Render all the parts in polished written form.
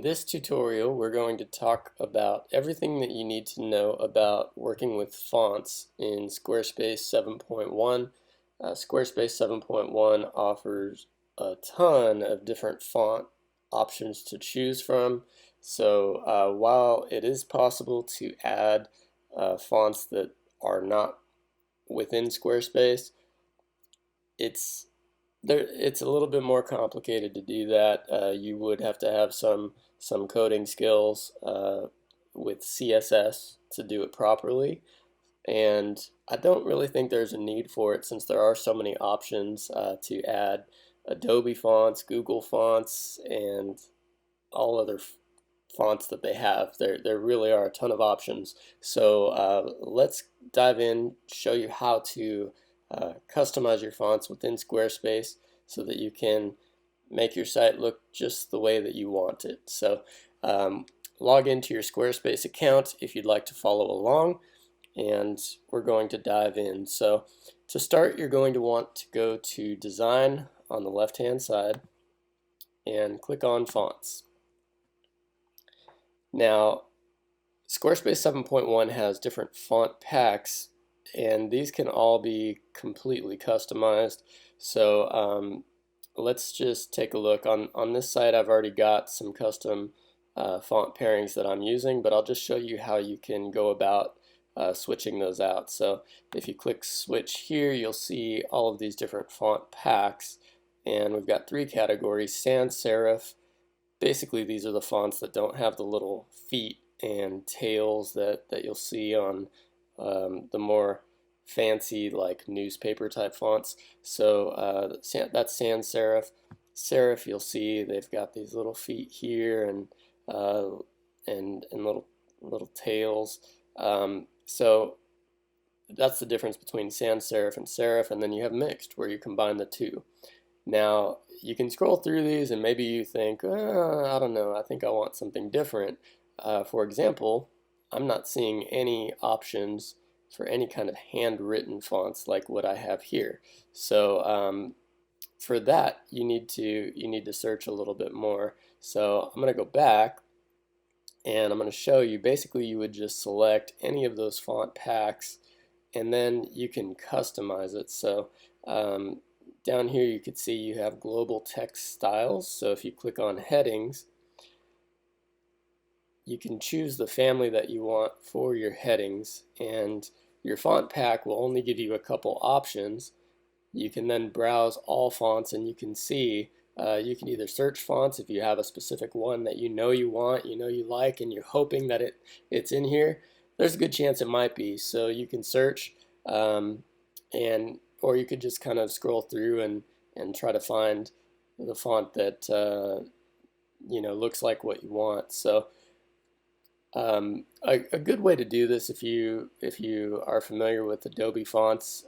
this tutorial, we're going to talk about everything that you need to know about working with fonts in Squarespace 7.1. Squarespace 7.1 offers a ton of different font options to choose from. So while it is possible to add fonts that are not within Squarespace, it's a little bit more complicated to do that. You would have to have some coding skills with CSS to do it properly, and I don't really think there's a need for it since there are so many options to add Adobe fonts, Google fonts, and all other fonts that they have. There really are a ton of options. So let's dive in, show you how to customize your fonts within Squarespace so that you can make your site look just the way that you want it. So log into your Squarespace account if you'd like to follow along, and we're going to dive in. So to start, you're going to want to go to Design on the left hand side and click on Fonts. Now Squarespace 7.1 has different font packs, and these can all be completely customized. So let's just take a look. On this site, I've already got some custom font pairings that I'm using, but I'll just show you how you can go about switching those out. So if you click switch here, you'll see all of these different font packs, and we've got three categories: sans serif. Basically, these are the fonts that don't have the little feet and tails that you'll see on the more fancy, like newspaper type fonts. So that's sans serif. Serif, you'll see they've got these little feet here and little tails. So that's the difference between sans serif and serif, and then you have mixed, where you combine the two. Now you can scroll through these and maybe you think, I don't know, I think I want something different. For example, I'm not seeing any options for any kind of handwritten fonts like what I have here. So for that, you need to search a little bit more. So I'm going to go back and I'm going to show you. Basically, you would just select any of those font packs, and then you can customize it. So down here you could see you have global text styles. So if you click on headings, you can choose the family that you want for your headings, and your font pack will only give you a couple options. You can then browse all fonts, and you can see you can either search fonts if you have a specific one that you want, you like, and you're hoping that it's in here. There's a good chance it might be, so you can search, or you could just kind of scroll through and try to find the font that looks like what you want. So a good way to do this, if you are familiar with Adobe fonts,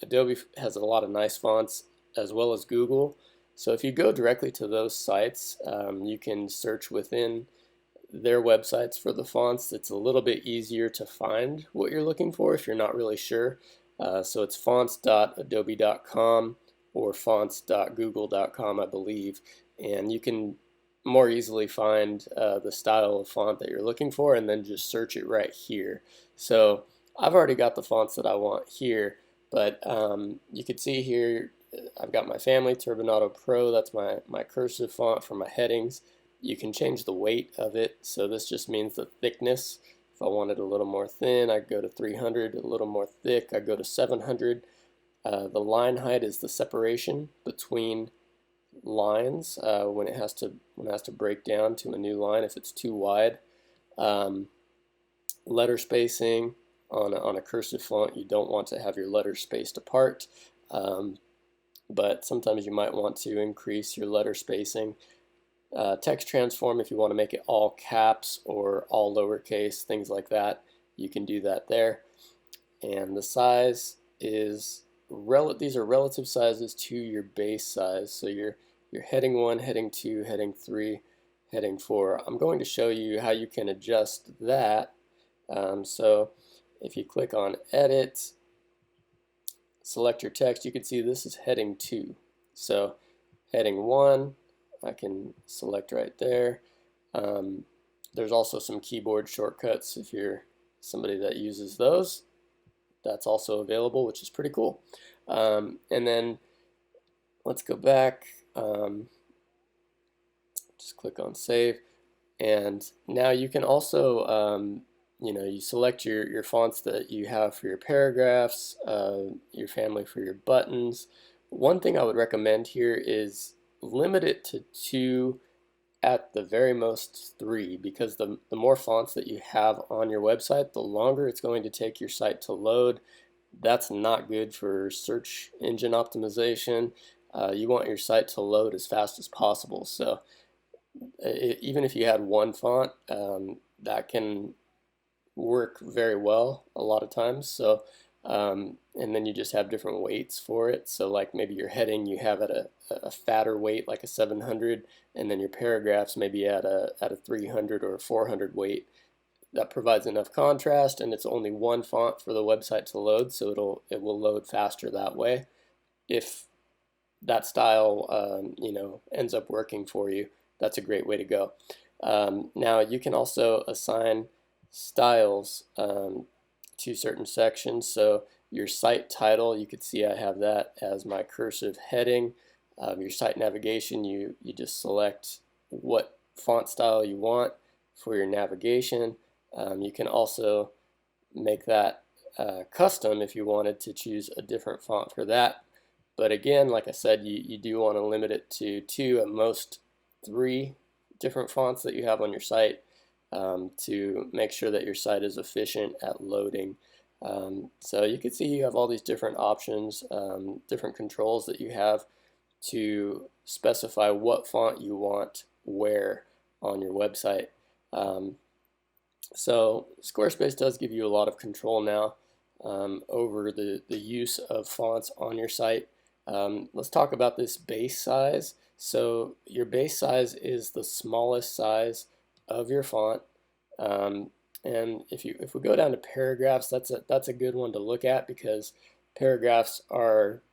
Adobe has a lot of nice fonts, as well as Google. So if you go directly to those sites, you can search within their websites for the fonts. It's a little bit easier to find what you're looking for if you're not really sure. So it's fonts.adobe.com or fonts.google.com, I believe, and you can more easily find the style of font that you're looking for, and then just search it right here. So I've already got the fonts that I want here, but you can see here I've got my family, Turbinado Pro. That's my cursive font for my headings. You can change the weight of it, so this just means the thickness. If I wanted a little more thin, I'd go to 300. A little more thick, I'd go to 700. The line height is the separation between lines when it has to break down to a new line if it's too wide. Letter spacing on a cursive font, you don't want to have your letters spaced apart, but sometimes you might want to increase your letter spacing. Text transform, if you want to make it all caps or all lowercase, things like that, you can do that there. And the size is these are relative sizes to your base size. So your heading 1, heading 2, heading 3, heading 4. I'm going to show you how you can adjust that. So if you click on edit, select your text, you can see this is heading 2. So heading 1, I can select right there. There's also some keyboard shortcuts if you're somebody that uses those. That's also available, which is pretty cool. And then let's go back. Just click on save. And now you can also, you select your fonts that you have for your paragraphs, your family for your buttons. One thing I would recommend here is limit it to 2, at the very most 3, because the more fonts that you have on your website, the longer it's going to take your site to load. That's not good for search engine optimization. You want your site to load as fast as possible. So even if you had one font, that can work very well a lot of times. So and then you just have different weights for it. So like maybe your heading you have at a fatter weight, like a 700, and then your paragraphs maybe at a 300 or a 400 weight. That provides enough contrast, and it's only one font for the website to load, so it will load faster that way. If that style ends up working for you, that's a great way to go. Now you can also assign styles to certain sections. So your site title, you could see I have that as my cursive heading. Your site navigation, you just select what font style you want for your navigation. You can also make that custom if you wanted to choose a different font for that. But again, like I said, you do want to limit it to 2, at most 3 different fonts that you have on your site to make sure that your site is efficient at loading. So you can see you have all these different options, different controls that you have to specify what font you want where on your website. So Squarespace does give you a lot of control now over the use of fonts on your site. Let's talk about this base size. So your base size is the smallest size of your font. And if we go down to paragraphs, that's a good one to look at, because paragraphs are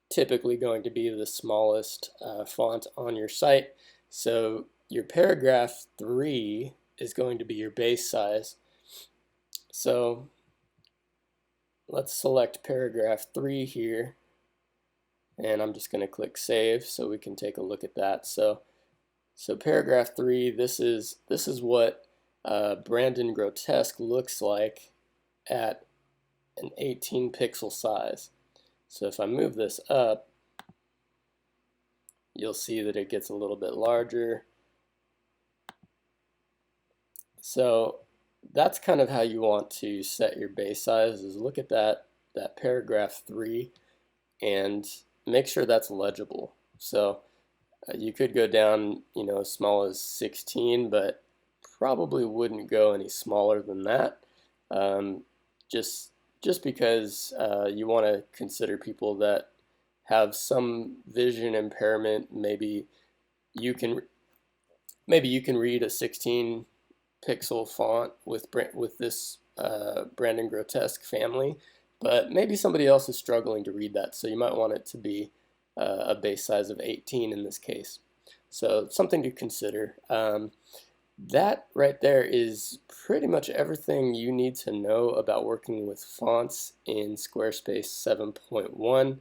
typically going to be the smallest font on your site. So your paragraph 3 is going to be your base size. So let's select paragraph 3 here, and I'm just going to click save so we can take a look at that. So paragraph 3, this is what Brandon Grotesque looks like at an 18 pixel size. So if I move this up, you'll see that it gets a little bit larger. So that's kind of how you want to set your base size, is look at that paragraph 3 and make sure that's legible. So you could go down, as small as 16, but probably wouldn't go any smaller than that. Just because you want to consider people that have some vision impairment. Maybe you can read a 16 pixel font with this Brandon Grotesque family, but maybe somebody else is struggling to read that, so you might want it to be a base size of 18 in this case. So something to consider. That right there is pretty much everything you need to know about working with fonts in Squarespace 7.1.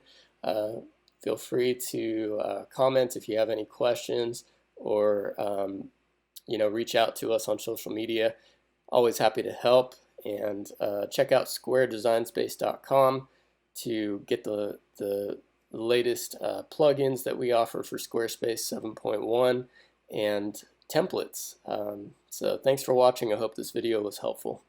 Feel free to comment if you have any questions, or reach out to us on social media. Always happy to help. And check out squaredesignspace.com to get the latest plugins that we offer for Squarespace 7.1 and templates. So thanks for watching. I hope this video was helpful.